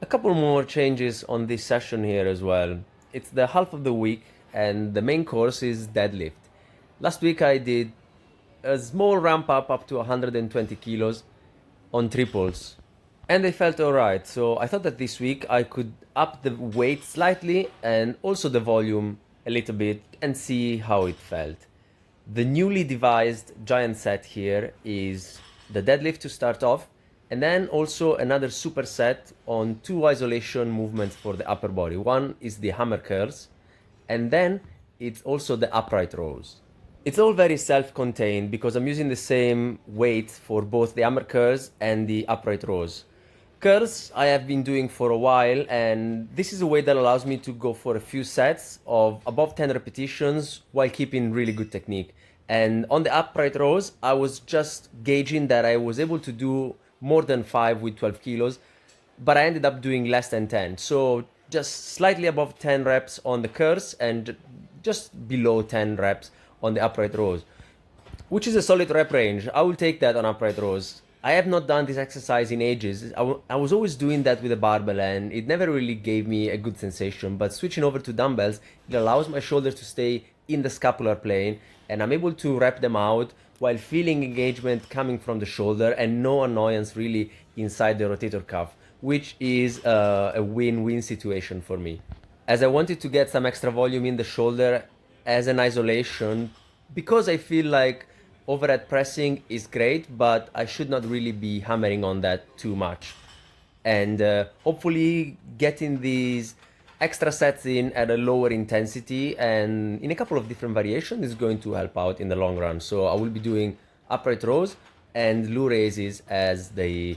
A couple more changes on this session here as well. It's the half of the week and the main course is deadlift. Last week I did a small ramp up to 120 kilos on triples and they felt alright. So I thought that this week I could up the weight slightly and also the volume a little bit and see how it felt. The newly devised giant set here is the deadlift to start off, and then also another superset on two isolation movements for the upper body. One is the hammer curls, and then it's also the upright rows. It's all very self-contained because I'm using the same weight for both the hammer curls and the upright rows. Curls I have been doing for a while, and this is a way that allows me to go for a few sets of above 10 repetitions while keeping really good technique. And on the upright rows, I was just gauging that I was able to do more than 5 with 12 kilos, but I ended up doing less than 10. So just slightly above 10 reps on the curls and just below 10 reps on the upright rows, which is a solid rep range. I will take that on upright rows. I have not done this exercise in ages. I was always doing that with a barbell and it never really gave me a good sensation. But switching over to dumbbells, it allows my shoulders to stay in the scapular plane and I'm able to rep them out while feeling engagement coming from the shoulder and no annoyance really inside the rotator cuff, which is a win-win situation for me. As I wanted to get some extra volume in the shoulder as an isolation, because I feel like overhead pressing is great, but I should not really be hammering on that too much. And hopefully getting these extra sets in at a lower intensity and in a couple of different variations is going to help out in the long run. So I will be doing upright rows and low raises as the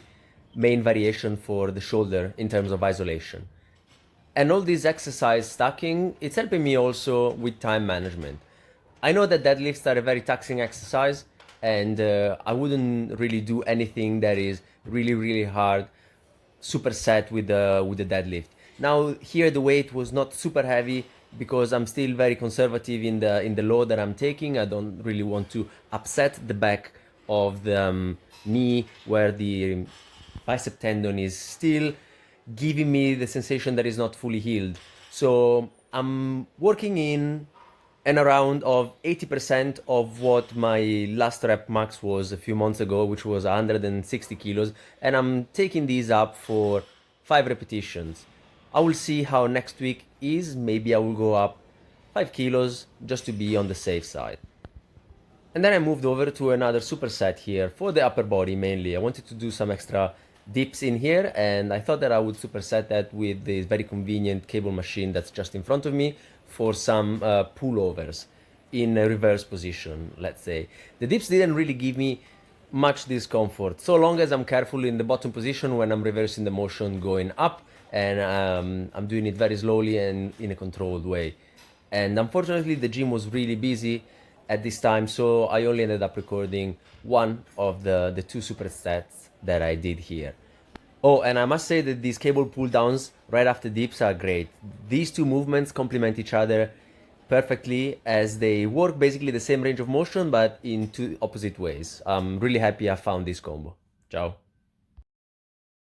main variation for the shoulder in terms of isolation. And all this exercise stacking, it's helping me also with time management. I know that deadlifts are a very taxing exercise and I wouldn't really do anything that is really hard superset with the deadlift. Now here the weight was not super heavy because I'm still very conservative in the load that I'm taking. I don't really want to upset the back of the knee where the bicep tendon is still giving me the sensation that is not fully healed. So I'm working in and around of 80% of what my last rep max was a few months ago, which was 160 kilos, and I'm taking these up for 5 repetitions. I will see how next week is. Maybe I will go up 5 kilos just to be on the safe side. And then I moved over to another superset here for the upper body mainly. I wanted to do some extra dips in here and I thought that I would superset that with this very convenient cable machine that's just in front of me for some pullovers in a reverse position, let's say. The dips didn't really give me much discomfort, so long as I'm careful in the bottom position when I'm reversing the motion going up and I'm doing it very slowly and in a controlled way. And unfortunately the gym was really busy at this time, so I only ended up recording one of the two supersets that I did here. Oh, and I must say that these cable pull downs right after dips are great. These two movements complement each other perfectly as they work basically the same range of motion but in two opposite ways. I'm really happy I found this combo. Ciao.